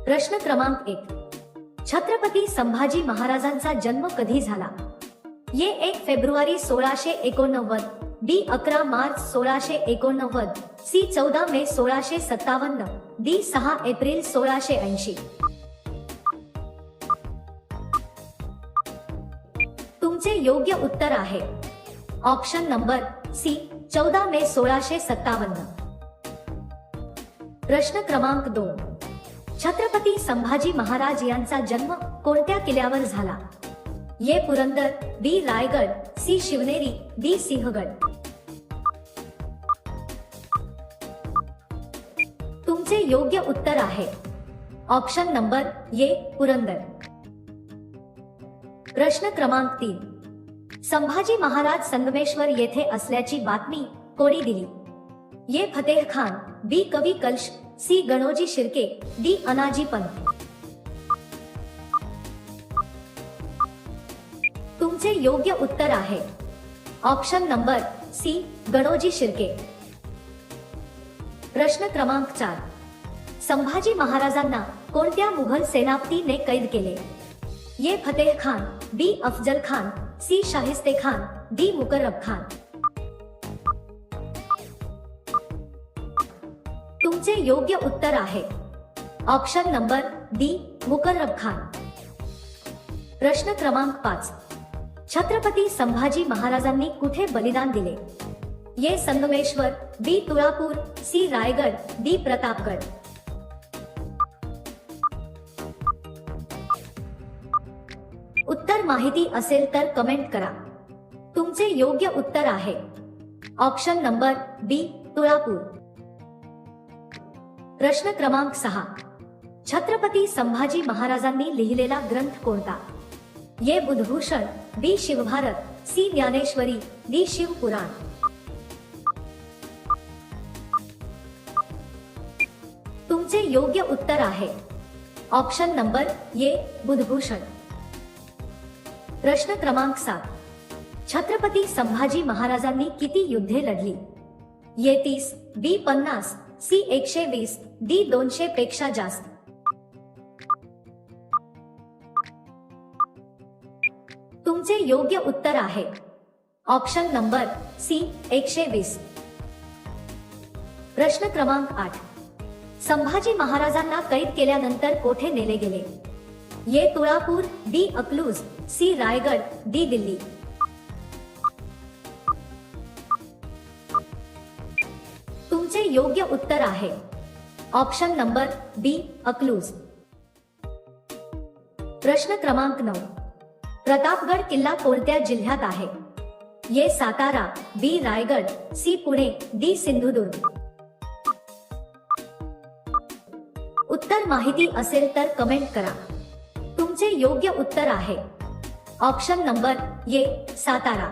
प्रश्न क्रमांक 1. छत्रपती संभाजी महाराजांचा जन्म कधी झाला? ये 1 फेब्रुवारी 1689, बी 11 मार्च 1689, सी 14 मे 1657, डी 6 एप्रिल 1680. तुमचे योग्य उत्तर आहे ऑप्शन नंबर सी 14 मे 1657. प्रश्न क्रमांक 2. छत्रपती संभाजी महाराज यांचा जन्म कोणत्या किल्ल्यावर झाला? ये पुरंदर, बी रायगड, सी शिवनेरी, डी सिंहगड. तुमचे योग्य उत्तर आहे ऑप्शन नंबर ये पुरंदर. प्रश्न क्रमांक 3. संभाजी महाराज संगमेश्वर येथे असल्याची बातमी कोणी दिली? ये Fateh Khan, B Kavi Kalash, C Ganoji Shirke, D Anaji Pant. तुमचे योग्य उत्तर आहे option number C Ganoji Shirke. प्रश्न क्रमांक 4. संभाजी महाराजांना कोणत्या मुघल सेनापतीने कैद केले? ये फतेह खान, बी अफजल खान, सी शाहिस्ते खान, डी मुकर्रब खान. तुमचे योग्य उत्तर आहे option number D Muqarrab Khan. प्रश्न क्रमांक 5. छत्रपती संभाजी महाराजांनी कुठे बलिदान दिले? ये संगमेश्वर, बी तुळापूर, सी रायगड, डी प्रतापगड. उत्तर माहिती असेल तर कमेंट करा. तुमचे योग्य उत्तर आहे ऑप्शन नंबर बी तुळापूर. प्रश्न क्रमांक 6. छत्रपती संभाजी महाराजांनी लिहिलेला ग्रंथ कोणता? ये बुधभूषण, बी शिवभारत, सी ज्ञानेश्वरी, डी शिवपुराण. तुमचे योग्य उत्तर आहे ऑप्शन नंबर ये बुधभूषण. प्रश्न क्रमांक 7. छत्रपती संभाजी महाराजांनी किती युद्धे लढली? ये 30, बी 50, सी 120, डी 200 पेक्षा जास्त. तुमचे योग्य उत्तर आहे ऑप्शन नंबर सी 120. प्रश्न क्रमांक 8. संभाजी महाराजांना कैद केल्यानंतर कोठे नेले गेले? ये तुळापूर, बी अकलूज, सी रायगड, डी दिल्ली. तुमचे योग्य उत्तर आहे ऑप्शन नंबर बी अकलूज. प्रश्न क्रमांक 9. प्रतापगड किल्ला कोणत्या जिल्ह्यात आहे? ये सातारा, बी रायगड, सी पुणे, डी सिंधुदुर्ग. उत्तर माहिती असेल तर कमेंट करा. तुमचे योग्य उत्तर आहे ऑप्शन नंबर ये सातारा.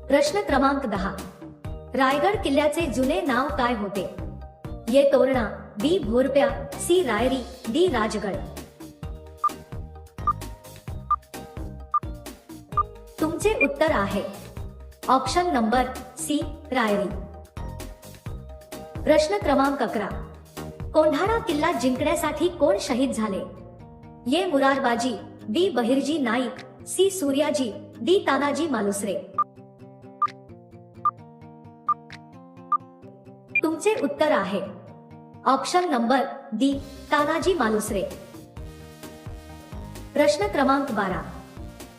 प्रश्न क्रमांक 10. रायगड किल्ल्याचे जुने नाव काय होते? ये तोरणा, बी भोरप्या, सी रायरी, डी राजगड. तुमचे उत्तर आहे ऑप्शन नंबर सी रायरी. प्रश्न क्रमांक 11. कोंढाणा किल्ला जिंकण्यासाठी कोण शहीद झाले? ये मुरारबाजी, बी बहिर्जी नाईक, सी सूर्याजी, डी तानाजी मालुसरे. तुमचे उत्तर आहे option number D Tanaji Malusare. प्रश्न क्रमांक 12.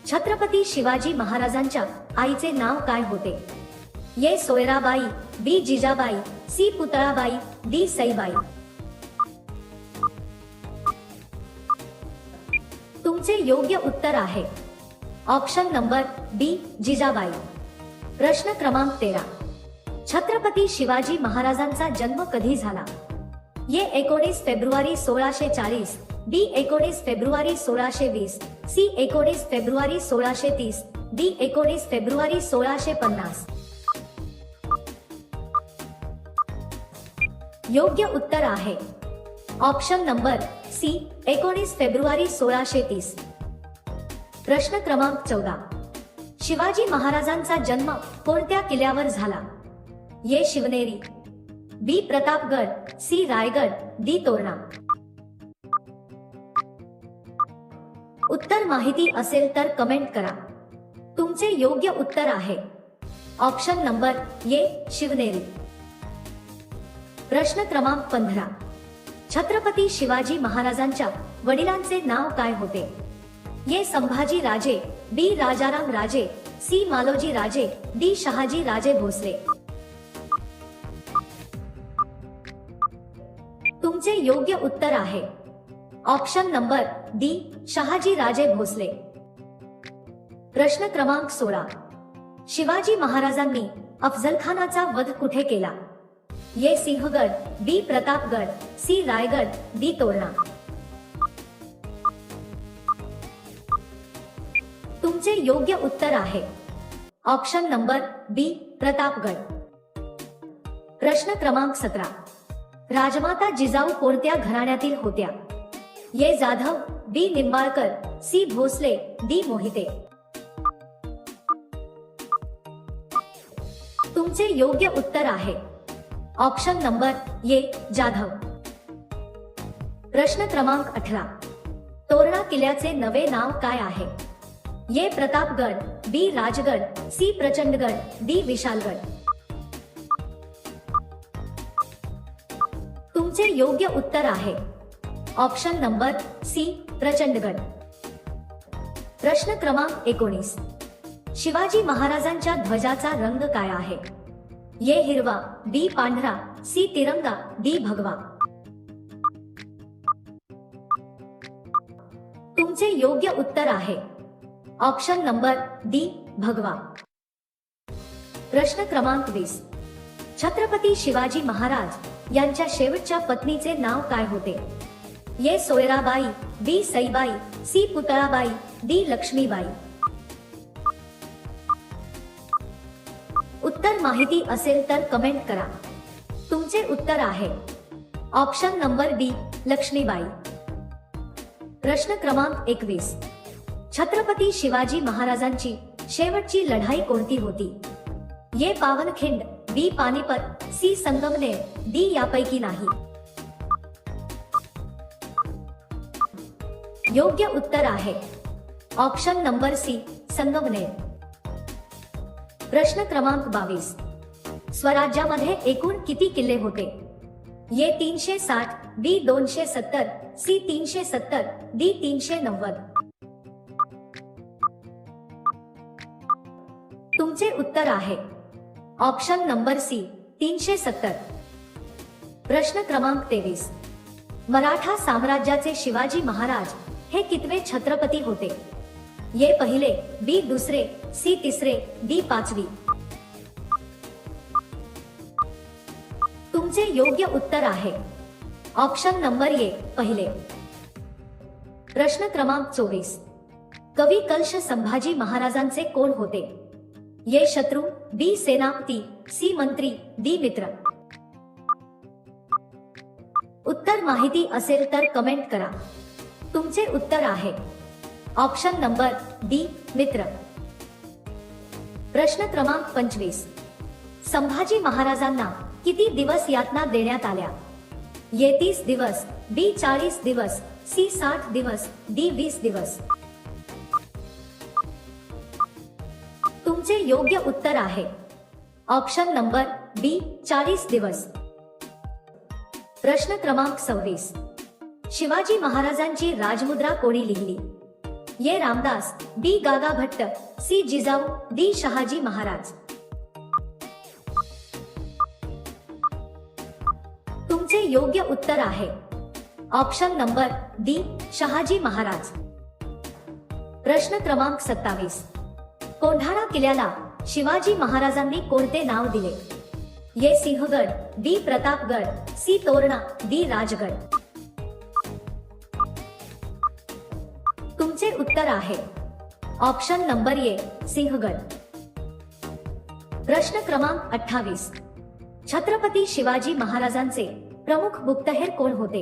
छत्रपती शिवाजी महाराजांच्या आईचे नाव काय होते? ये सोयराबाई, बी जिजाबाई, सी पुतळाबाई, डी सईबाई. तुमचे योग्य उत्तर आहे ऑप्शन नंबर बी जिजाबाई. प्रश्न क्रमांक 13. छत्रपती शिवाजी महाराजांचा जन्म कधी झाला? ये 19 फेब्रुवारी 1640, बी 19 फेब्रुवारी 1620, सी 19 फेब्रुवारी 1630, डी 19 फेब्रुवारी 1650. योग्य उत्तर आहे ऑप्शन नंबर सी 19 फेब्रुवारी 1630. प्रश्न क्रमांक 14. शिवाजी महाराजांचा जन्म कोणत्या किल्ल्यावर झाला? ये शिवनेरी, बी प्रतापगड, सी रायगड, डी तोरणा. उत्तर माहिती असेल तर कमेंट करा. तुमचे योग्य उत्तर आहे ऑप्शन नंबर ए शिवनेरी. प्रश्न क्रमांक 15. छत्रपती शिवाजी महाराजांच्या वडिलांचे नाव काय होते? ए संभाजी राजे, बी राजाराम राजे, सी मालोजी राजे, डी शहाजी राजे भोसले. तुमचे योग्य उत्तर आहे option number D Shahaji Raje Bhosale. प्रश्न क्रमांक 16. शिवाजी महाराजांनी अफजल खानाचा वध कुठे केला? ए सिंहगड, बी प्रतापगड, सी रायगड, डी तोरणा. तुमचे योग्य उत्तर आहे ऑप्शन नंबर बी प्रतापगड. प्रश्न क्रमांक 17. राजमाता जिजाऊ कोणत्या घराण्यातील होत्या? ए जाधव, बी निंबाळकर, सी भोसले, डी मोहिते. तुमचे योग्य उत्तर आहे ऑप्शन नंबर ए जाधव. प्रश्न क्रमांक 18. तोरणा किल्ल्याचे नवे नाव काय आहे? ए प्रतापगड, बी राजगड, सी प्रचंडगड, डी विशालगड. तुमचे योग्य उत्तर आहे ऑप्शन नंबर सी प्रचंडगड. प्रश्न क्रमांक 19. शिवाजी महाराजांच्या ध्वजाचा रंग काय आहे? ए हिरवा, बी पांढरा, सी तिरंगा, डी भगवा. तुमचे योग्य उत्तर आहे ऑप्शन नंबर डी भगवा. प्रश्न क्रमांक 20. छत्रपती शिवाजी महाराज यांच्या शेवटच्या पत्नीचे नाव काय होते? ए सोयराबाई, बी सईबाई, सी पुतळाबाई, डी लक्ष्मीबाई. उत्तर माहिती असेल तर कमेंट करा. तुमचे उत्तर आहे ऑप्शन नंबर बी लक्ष्मीबाई. प्रश्न क्रमांक 21. छत्रपती शिवाजी महाराजांची शेवटची लढाई कोणती होती? ए पावनखिंड, बी पानिपत, सी संगमनेर, डी यापैकी नाही. योग्य उत्तर आहे ऑप्शन नंबर सी संगमनेर. प्रश्न क्रमांक 22. स्वराज्यामध्ये एकूण किती किल्ले होते? ए 360, बी 270, सी 370, डी 390. तुमचे उत्तर आहे ऑप्शन नंबर सी 370. प्रश्न क्रमांक 23. मराठा साम्राज्याचे शिवाजी महाराज हे कितवे छत्रपती होते? ए पहिले, बी दुसरे, सी तिसरे, डी पाचवी. तुमचे योग्य उत्तर आहे ऑप्शन नंबर ए पहिले. प्रश्न क्रमांक 24. कवी कलश संभाजी महाराजांचे कोण होते? ए शत्रू, बी सेनापती, सी मंत्री, डी मित्र. उत्तर माहिती असेल तर कमेंट करा. तुमचे उत्तर आहे ऑप्शन नंबर डी मित्र. प्रश्न क्रमांक 25. संभाजी महाराजांना किती दिवस यातना देण्यात आल्या? ए 30 दिवस, बी 40 दिवस, सी 60 दिवस, डी 20 दिवस. तुमचे योग्य उत्तर आहे ऑप्शन नंबर बी 40 दिवस. प्रश्न क्रमांक 26. शिवाजी महाराजांची राजमुद्रा कोणी लिहिली? ए रामदास, बी गागा भट्ट, सी जिजाऊ, डी शहाजी महाराज. तुमचे योग्य उत्तर आहे option number D Shahaji Maharaj. प्रश्न क्रमांक 27. कोंढाणा किल्ल्याला शिवाजी महाराजांनी कोणते नाव दिले? ए सिंहगड, बी प्रतापगड, सी तोरणा, डी राजगड. तुमचे उत्तर आहे ऑप्शन नंबर ए सिंहगड. प्रश्न क्रमांक 28. छत्रपती शिवाजी महाराजांचे प्रमुख गुप्तहेर कोण होते?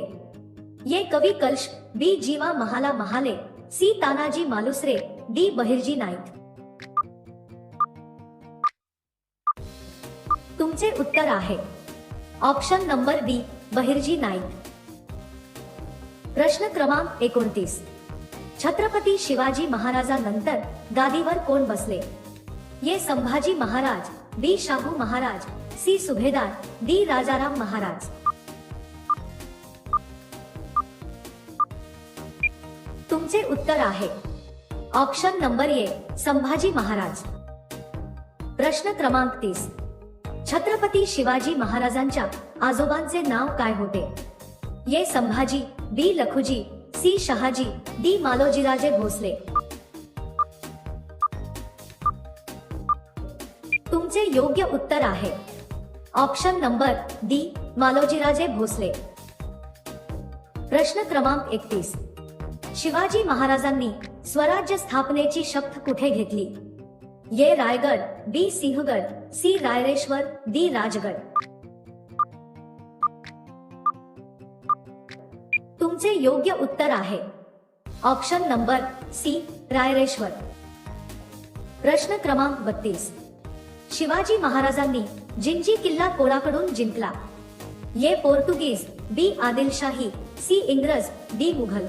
ए कवी कलश, बी जीवा महाला महाले, सी तानाजी मालुसरे, डी बहिर्जी नाईक. तुमचे उत्तर आहे ऑप्शन नंबर बी बहिर्जी नाईक. प्रश्न क्रमांक 29. छत्रपती शिवाजी महाराजांनंतर गादीवर कोण बसले? ये संभाजी महाराज, बी शाहू महाराज, सी सुभेदार, डी राजाराम महाराज. तुमचे उत्तर आहे option number A Sambhaji Maharaj. प्रश्न क्रमांक 30. छत्रपती शिवाजी महाराजांच्या आजोबांचे नाव काय होते? A Sambhaji, B Lakhuji, C Shahaji, D Malojiraje Bhosale. तुमचे योग्य उत्तर आहे option number D Malojiraje Bhosale. प्रश्न क्रमांक 31. शिवाजी महाराजांनी स्वराज्य स्थापनेची शपथ कुठे घेतली? ये रायगड, बी सिंहगड, सी रायरेश्वर, डी राजगड. तुमचे योग्य उत्तर आहे ऑप्शन नंबर सी रायरेश्वर. प्रश्न क्रमांक 32. शिवाजी महाराजांनी जिंजी किल्ला कोणाकडून जिंकला? ये पोर्तुगीज, बी आदिलशाही, सी इंग्रज, डी मुघल.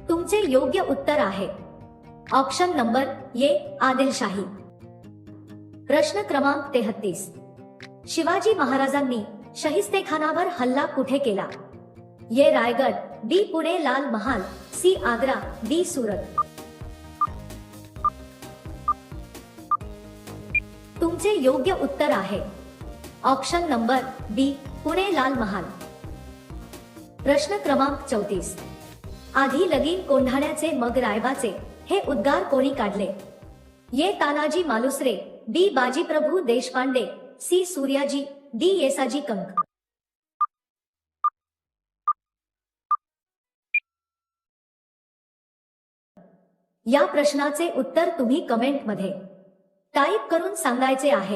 तुमचे योग्य उत्तर आहे ऑप्शन नंबर ए आदिलशाही. प्रश्न क्रमांक 33. शिवाजी महाराजांनी शहिस्तेखानावर हल्ला कुठे केला? ये रायगड, बी पुणे लाल महाल, सी आग्रा, डी सुरत. तुमचे योग्य उत्तर आहे ऑप्शन नंबर बी पुणे लाल महाल. प्रश्न क्रमांक 34. आधी लगीन कोंढाण्याचे मग रायबाचे हे उद्गार कोणी काढले? ये तानाजी मालुसरे, बी बाजीप्रभू देशपांडे, सी सूर्याजी, डी येसाजी कंक. या प्रश्नाचे उत्तर तुम्ही कमेंट मध्ये टाईप करून सांगायचे आहे.